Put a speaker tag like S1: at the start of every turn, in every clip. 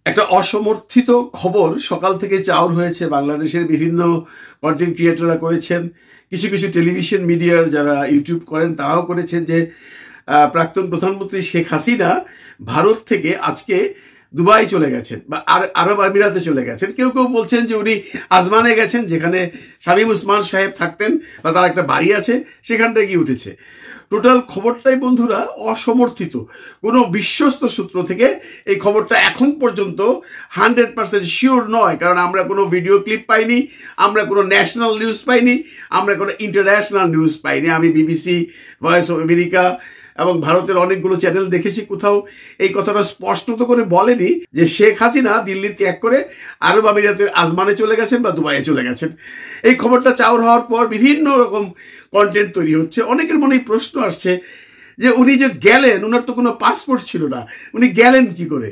S1: একটা অসমর্থিত খবর সকাল থেকে চাউর হয়েছে। বাংলাদেশের বিভিন্ন কন্টেন্ট ক্রিয়েটররা করেছেন, কিছু কিছু টেলিভিশন মিডিয়ার যারা ইউটিউব করেন তারাও করেছেন যে প্রাক্তন প্রধানমন্ত্রী শেখ হাসিনা ভারত থেকে আজকে দুবাই চলে গেছেন বা আরব আমিরাতে চলে গেছেন। কেউ কেউ বলছেন যে উনি আজমানে গেছেন, যেখানে শামীম ওসমান সাহেব থাকতেন বা তার একটা বাড়ি আছে, সেখানটায় গিয়ে উঠেছে। টোটাল খবরটাই বন্ধুরা অসমর্থিত, কোনো বিশ্বস্ত সূত্র থেকে এই খবরটা এখন পর্যন্ত 100% শিওর নয়। কারণ আমরা কোনো ভিডিও ক্লিপ পাইনি, আমরা কোনো ন্যাশনাল নিউজ পাইনি, আমরা কোনো ইন্টারন্যাশনাল নিউজ পাইনি। আমি বিবিসি, ভয়েস অফ আমেরিকা এবং ভারতের অনেকগুলো চ্যানেল দেখেছি, কোথাও এই কথাটা স্পষ্ট করে বলেনি যে শেখ হাসিনা দিল্লি ত্যাগ করে আরব আমিরাতের আজমানে চলে গেছেন বা দুবাইয়ে চলে গেছেন। এই খবরটা চাউর হওয়ার পর বিভিন্ন রকম কন্টেন্ট তৈরি হচ্ছে। অনেকের মনে প্রশ্ন আসছে যে উনি যে গেলেন, ওনার তো কোনো পাসপোর্ট ছিল না, উনি গেলেন কি করে?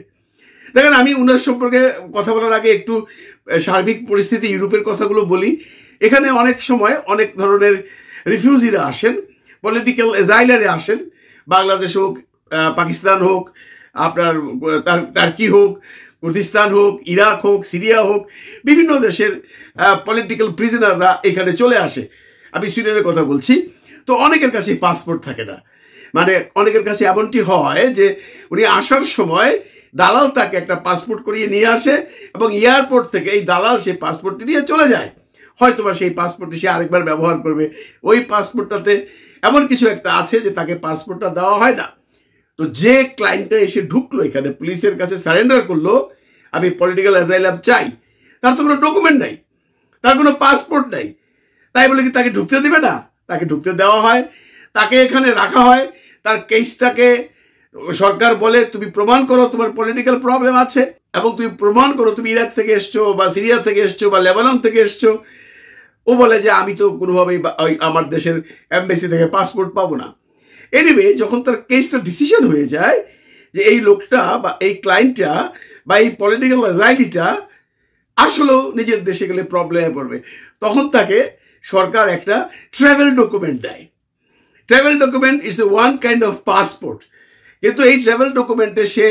S1: দেখেন, আমি ওনার সম্পর্কে কথা বলার আগে একটু সার্বিক পরিস্থিতি ইউরোপের কথাগুলো বলি। এখানে অনেক সময় অনেক ধরনের রিফিউজিরা আসেন, পলিটিক্যাল এজাইলারে আসেন, বাংলাদেশ হোক, পাকিস্তান হোক, আপনার টার্কি হোক, কুর্দিস্তান হোক, ইরাক হোক, সিরিয়া হোক, বিভিন্ন দেশের পলিটিক্যাল প্রিজনাররা এখানে চলে আসে। আমি সুইডেনের কথা বলছি। তো অনেকের কাছে পাসপোর্ট থাকে না, মানে অনেকের কাছে এমনটি হয় যে উনি আসার সময় দালাল তাকে একটা পাসপোর্ট করিয়ে নিয়ে আসে এবং এয়ারপোর্ট থেকে এই দালাল সেই পাসপোর্টটি নিয়ে চলে যায়। হয়তোবা সেই পাসপোর্টটি সে আরেকবার ব্যবহার করবে, ওই পাসপোর্টটাতে এমন কিছু একটা আছে যে তাকে পাসপোর্টটা দেওয়া হয় না। তো যে ক্লায়েন্টটা এসে ঢুকলো এখানে, পুলিশের কাছে সারেন্ডার করলো, আমি পলিটিক্যাল অ্যাজাইলাম চাই, তার তো কোনো ডকুমেন্ট নাই, তার কোনো পাসপোর্ট নাই, তাই বলে কি তাকে ঢুকতে দেবে না? তাকে ঢুকতে দেওয়া হয়, তাকে এখানে রাখা হয়। তার কেসটাকে সরকার বলে তুমি প্রমাণ করো তোমার পলিটিক্যাল প্রবলেম আছে এবং তুমি প্রমাণ করো তুমি ইরাক থেকে এসছো বা সিরিয়া থেকে এসছো বা লেবানন থেকে এসছো। ও বলে যে আমি তো কোনোভাবেই আমার দেশের এমবেসি থেকে পাসপোর্ট পাবো না। এনিওয়ে, যখন তার কেসটা ডিসিশন হয়ে যায় যে এই লোকটা বা এই ক্লায়েন্টটা বা এই পলিটিক্যাল অ্যাজাইলিটা আসলেও নিজের দেশে গেলে প্রবলেমে পড়বে, তখন তাকে সরকার একটা ট্রাভেল ডকুমেন্ট দেয়। Travel document is a one kind of passport. কিন্তু এই ট্রাভেল ডকুমেন্টে সে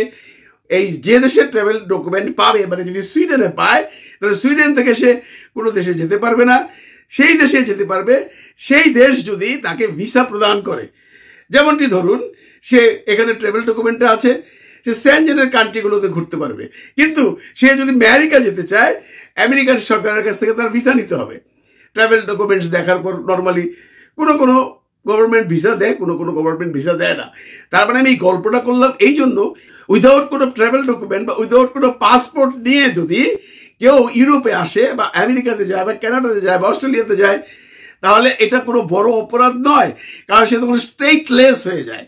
S1: এই যে দেশের ট্রাভেল ডকুমেন্ট পাবে, মানে যদি সুইডেনে পায়, তাহলে সুইডেন থেকে সে কোনো দেশে যেতে পারবে না। সেই দেশে যেতে পারবে সেই দেশ যদি তাকে ভিসা প্রদান করে। যেমনটি ধরুন সে এখানে ট্রাভেল ডকুমেন্টে আছে, সে সেনজেনের কান্ট্রিগুলোতে ঘুরতে পারবে, কিন্তু সে যদি আমেরিকা যেতে চায়, আমেরিকার সরকারের কাছ থেকে তার ভিসা নিতে হবে। ট্রাভেল ডকুমেন্টস দেখার পর নর্মালি কোনো গভর্নমেন্ট ভিসা দেয়, কোনো গভর্নমেন্ট ভিসা দেয় না। তার মানে আমি এই গল্পটা করলাম এই জন্য, উইদাউট কোনো ট্রাভেল ডকুমেন্ট বা উইদাউট কোনো পাসপোর্ট নিয়ে যদি কেউ ইউরোপে আসে বা আমেরিকাতে যায় বা কানাডাতে যায় বা অস্ট্রেলিয়াতে যায়, তাহলে এটা কোনো বড় অপরাধ নয়, কারণ সে তখন স্টেটলেস হয়ে যায়।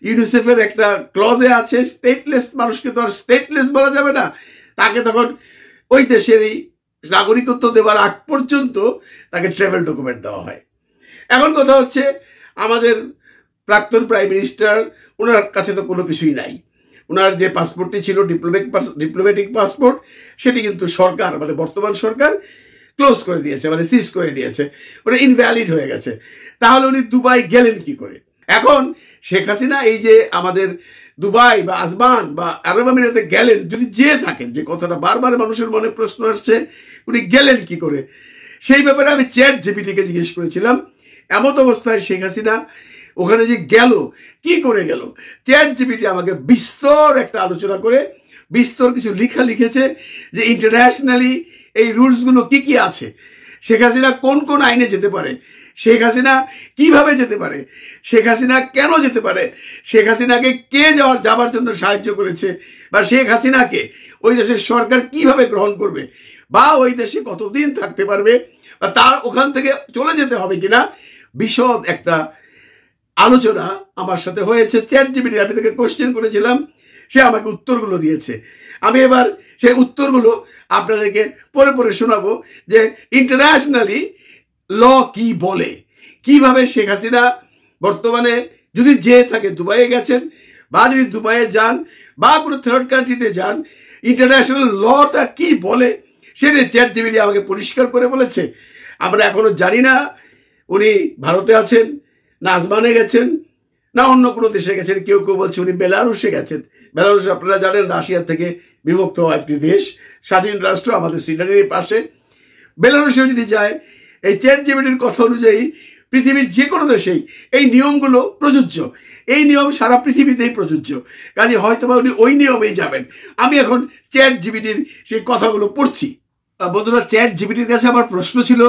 S1: ইউনিসেফের একটা ক্লজে আছে, স্টেটলেস মানুষকে তো আর স্টেটলেস বলা যাবে না, তাকে তখন ওই দেশের এই নাগরিকত্ব দেওয়ার আগ পর্যন্ত তাকে ট্রাভেল ডকুমেন্ট দেওয়া হয়। এখন কথা হচ্ছে, আমাদের প্রাক্তন প্রাইম মিনিস্টার, ওনার কাছে তো কোনো কিছুই নাই। ওনার যে পাসপোর্টটি ছিল ডিপ্লোম্যাটিক পাসপোর্ট, সেটি কিন্তু সরকার, মানে বর্তমান সরকার ক্লোজ করে দিয়েছে, মানে সিজ করে দিয়েছে, ওটা ইনভ্যালিড হয়ে গেছে। তাহলে উনি দুবাই গেলেন কি করে? এখন শেখ হাসিনা এই যে আমাদের দুবাই বা আজমান বা আরব আমিরাতে গেলেন, যদি যেয়ে থাকেন, যে কথাটা বারবার মানুষের মনে প্রশ্ন আসছে, উনি গেলেন কি করে, সেই ব্যাপারে আমি চ্যাট জিপিটিকে জিজ্ঞেস করেছিলাম। এমত অবস্থায় শেখ হাসিনা ওখানে যে গেল, কি করে গেল, চ্যাট জিপিটি আমাকে বিস্তর একটা আলোচনা করে বিস্তর কিছু লিখেছে যে ইন্টারন্যাশনালি এই রুলসগুলো কি আছে, শেখ হাসিনা কোন কোন আইনে যেতে পারে, শেখ হাসিনা কিভাবে যেতে পারে, শেখ হাসিনা কেন যেতে পারে, শেখ হাসিনাকে কে যাবার জন্য সাহায্য করেছে, বা শেখ হাসিনাকে ওই দেশের সরকার কিভাবে গ্রহণ করবে, বা ওই দেশে কতদিন থাকতে পারবে, বা তার ওখান থেকে চলে যেতে হবে কিনা, বিশদ একটা আলোচনা আমার সাথে হয়েছে। চ্যাট জিপিটি, আমি তাকে কোশ্চেন করেছিলাম, সে আমাকে উত্তরগুলো দিয়েছে। আমি এবার সেই উত্তরগুলো আপনাদেরকে পরে শোনাবো যে ইন্টারন্যাশনালি ল কি বলে, কিভাবে শেখ হাসিনা বর্তমানে যদি যেয়ে থাকে, দুবাইয়ে গেছেন বা যদি দুবাইয়ে যান বা কোনো থার্ড কান্ট্রিতে যান, ইন্টারন্যাশনাল লটা কি বলে সেটা চ্যাট জিপিটি আমাকে পরিষ্কার করে বলেছে। আমরা এখনো জানি না উনি ভারতে আছেন না আজমানে গেছেন না অন্য কোনো দেশে গেছেন। কেউ বলছে উনি বেলারুশে গেছেন। বেলারুশ আপনারা জানেন রাশিয়া থেকে বিভক্ত একটি দেশ, স্বাধীন রাষ্ট্র, আমাদের সুইডেনের পাশে। বেলারুশেও যদি যায়, এই চ্যাট জিপিটির কথা অনুযায়ী পৃথিবীর যে কোনো দেশেই এই নিয়মগুলো প্রযোজ্য। এই নিয়ম সারা পৃথিবীতেই প্রযোজ্য, কাজে হয়তো বা উনি ওই নিয়মেই যাবেন। আমি এখন চ্যাট জিপিটির সেই কথাগুলো পড়ছি। বন্ধুরা, চ্যাট জিপিটির কাছে আমার প্রশ্ন ছিল,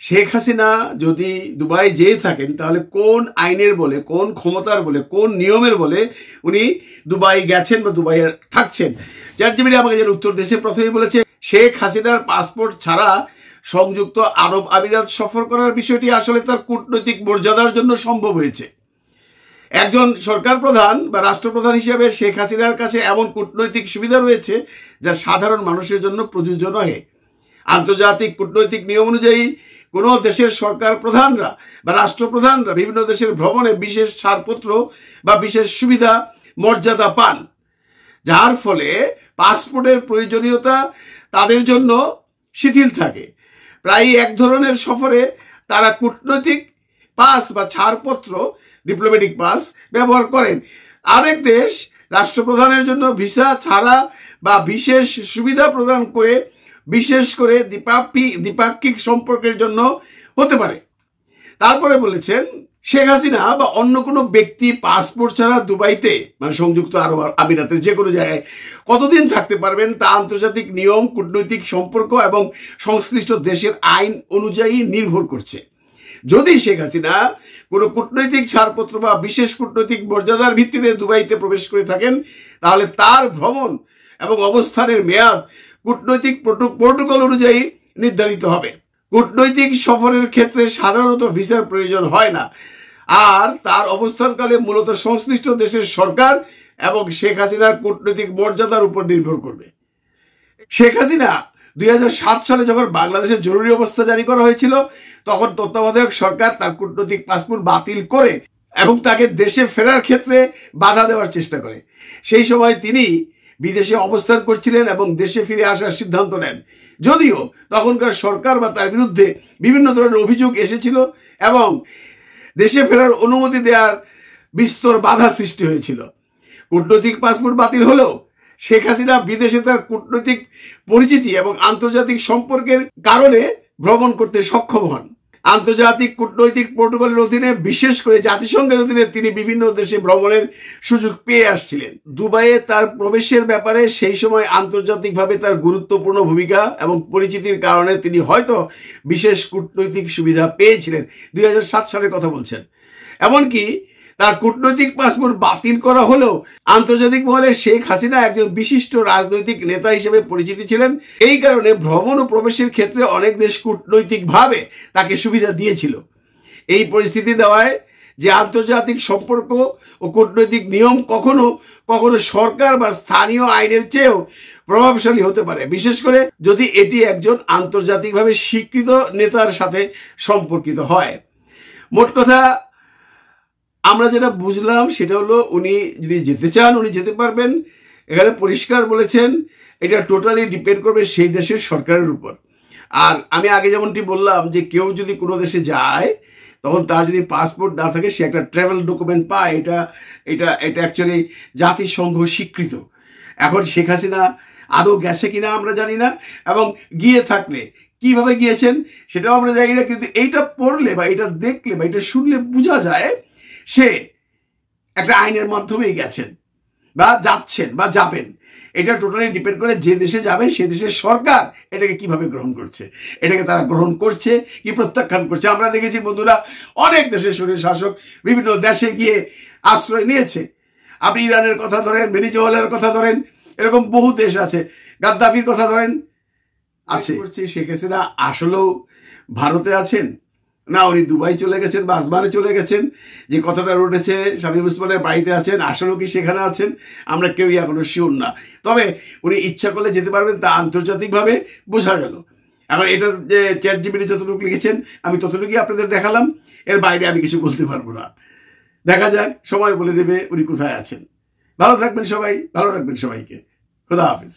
S1: শেখ হাসিনা যদি দুবাই যেয়ে থাকেন তাহলে কোন আইনের বলে, কোন ক্ষমতার বলে, কোন নিয়মের বলে উনি দুবাই গেছেন বা দুবাই থাকছেন। চ্যাট জিপিটি আমাকে যেন উত্তর দেশে প্রথমেই বলেছে, শেখ হাসিনার পাসপোর্ট ছাড়া সংযুক্ত আরব আমিরাত সফর করার বিষয়টি আসলে তার কূটনৈতিক মর্যাদার জন্য সম্ভব হয়েছে। একজন সরকার প্রধান বা রাষ্ট্রপ্রধান হিসেবে শেখ হাসিনার কাছে এমন কূটনৈতিক সুবিধা রয়েছে যা সাধারণ মানুষের জন্য প্রযোজ্য নয়। আন্তর্জাতিক কূটনৈতিক নিয়ম অনুযায়ী কোনো দেশের সরকার প্রধানরা বা রাষ্ট্রপ্রধানরা বিভিন্ন দেশের ভ্রমণে বিশেষ ছাড়পত্র বা বিশেষ সুবিধা মর্যাদা পান, যার ফলে পাসপোর্টের প্রয়োজনীয়তা তাদের জন্য শিথিল থাকে। প্রায় এক ধরনের সফরে তারা কূটনৈতিক পাস বা ছাড়পত্র, ডিপ্লোম্যাটিক পাস ব্যবহার করেন। আরেক দেশ রাষ্ট্রপ্রধানের জন্য ভিসা ছাড়া বা বিশেষ সুবিধা প্রদান করে, বিশেষ করে দ্বিপাক্ষিক সম্পর্কের জন্য হতে পারে। তারপরে বলেছেন, শেখ হাসিনা বা অন্য কোনো ব্যক্তি পাসপোর্ট ছাড়া দুবাইতে মানে সংযুক্ত আরব আমিরাতের যে কোনো জায়গায় কতদিন থাকতে পারবেন তা আন্তর্জাতিক নিয়ম, কূটনৈতিক সম্পর্ক এবং সংশ্লিষ্ট দেশের আইন অনুযায়ী নির্ভর করছে। যদি শেখ হাসিনা কোনো কূটনৈতিক ছাড়পত্র বা বিশেষ কূটনৈতিক মর্যাদার ভিত্তিতে দুবাইতে প্রবেশ করে থাকেন, তাহলে তার ভ্রমণ এবং অবস্থানের মেয়াদ কূটনৈতিক প্রোটোকল অনুযায়ী নির্ধারিত হবে। কূটনৈতিক সফরের ক্ষেত্রে সাধারণত ভিসার প্রয়োজন হয় না, আর তার অবস্থানকালে মূলত সংশ্লিষ্ট দেশের সরকার এবং শেখ হাসিনার কূটনৈতিক মর্যাদার উপর নির্ভর করবে। শেখ হাসিনা 2007 সালে যখন বাংলাদেশে জরুরি অবস্থা জারি করা হয়েছিল, তখন তত্ত্বাবধায়ক সরকার তার কূটনৈতিক পাসপোর্ট বাতিল করে এবং তাকে দেশে ফেরার ক্ষেত্রে বাধা দেওয়ার চেষ্টা করে। সেই সময় তিনি বিদেশে অবস্থান করছিলেন এবং দেশে ফিরে আসার সিদ্ধান্ত নেন, যদিও তখনকার সরকার বা তার বিরুদ্ধে বিভিন্ন ধরনের অভিযোগ এসেছিল এবং দেশে ফেরার অনুমতি দেওয়ার বিস্তর বাধা সৃষ্টি হয়েছিল। কূটনৈতিক পাসপোর্ট বাতিল হলেও শেখ হাসিনা বিদেশে তার কূটনৈতিক পরিচিতি এবং আন্তর্জাতিক সম্পর্কের কারণে ভ্রমণ করতে সক্ষম হন। আন্তর্জাতিক কূটনৈতিক প্রোটোকলের অধীনে, বিশেষ করে জাতিসংঘের অধীনে তিনি বিভিন্ন দেশে ভ্রমণের সুযোগ পেয়ে আসছিলেন। দুবাইয়ে তার প্রবেশের ব্যাপারে সেই সময় আন্তর্জাতিকভাবে তার গুরুত্বপূর্ণ ভূমিকা এবং পরিচিতির কারণে তিনি হয়তো বিশেষ কূটনৈতিক সুবিধা পেয়েছিলেন। 2007 সালের কথা বলছেন। এমনকি তার কূটনৈতিক পাসপোর্ট বাতিল করা হলেও আন্তর্জাতিক মহলে শেখ হাসিনা একজন বিশিষ্ট রাজনৈতিক নেতা হিসেবে পরিচিতি ছিলেন। এই কারণে ভ্রমণ ও প্রবেশের ক্ষেত্রে অনেক দেশ কূটনৈতিকভাবে তাকে সুবিধা দিয়েছিল। এই পরিস্থিতি দেওয়ায় যে আন্তর্জাতিক সম্পর্ক ও কূটনৈতিক নিয়ম কখনো কখনো সরকার বা স্থানীয় আইনের চেয়েও প্রভাবশালী হতে পারে, বিশেষ করে যদি এটি একজন আন্তর্জাতিকভাবে স্বীকৃত নেতার সাথে সম্পর্কিত হয়। মোট কথা আমরা যেটা বুঝলাম সেটা হলো, উনি যদি যেতে চান উনি যেতে পারবেন। এখানে পরিষ্কার বলেছেন এটা টোটালি ডিপেন্ড করবে সেই দেশের সরকারের উপর। আর আমি আগে যেমনটি বললাম যে কেউ যদি কোনো দেশে যায় তখন তার যদি পাসপোর্ট না থাকে সে একটা ট্রাভেল ডকুমেন্ট পায়। এটা এটা এটা অ্যাকচুয়ালি জাতিসংঘ স্বীকৃত। এখন শেখ হাসিনা আদৌ গেছে কিনা আমরা জানি না, এবং গিয়ে থাকলে কিভাবে গিয়েছেন সেটাও আমরা জানি না, কিন্তু এইটা পড়লে বা এটা দেখলে বা এটা শুনলে বোঝা যায় সে একটা আইনের মাধ্যমেই গেছেন বা যাচ্ছেন বা যাবেন। এটা টোটালি ডিপেন্ড করে যে দেশে যাবেন সে দেশের সরকার এটাকে কিভাবে গ্রহণ করছে, এটাকে তারা গ্রহণ করছে কি প্রত্যাখ্যান করছে। আমরা দেখেছি বন্ধুরা, অনেক দেশের স্বৈর শাসক বিভিন্ন দেশে গিয়ে আশ্রয় নিয়েছে। আপনি ইরানের কথা ধরেন, ভেনিজুয়েলার কথা ধরেন, এরকম বহু দেশ আছে, গাদ্দাফির কথা ধরেন আছে। শেখ হাসিনা আসলেও ভারতে আছেন না উনি দুবাই চলে গেছেন বা আসমানে চলে গেছেন, যে কথাটা উঠেছে শামীম ওসমানের বাড়িতে আছেন, আসলেও কি সেখানে আছেন আমরা কেউই এখনো শিওর না। তবে উনি ইচ্ছা করলে যেতে পারবেন, তা আন্তর্জাতিকভাবে বোঝা গেল। এখন এটার যে চ্যাট জিপিটি যতটুকু লিখেছেন আমি ততটুকুই আপনাদের দেখালাম, এর বাইরে আমি কিছু বলতে পারবো না। দেখা যাক, সময় বলে দেবে উনি কোথায় আছেন। ভালো থাকবেন সবাই, ভালো রাখবেন সবাইকে। খোদা হাফেজ।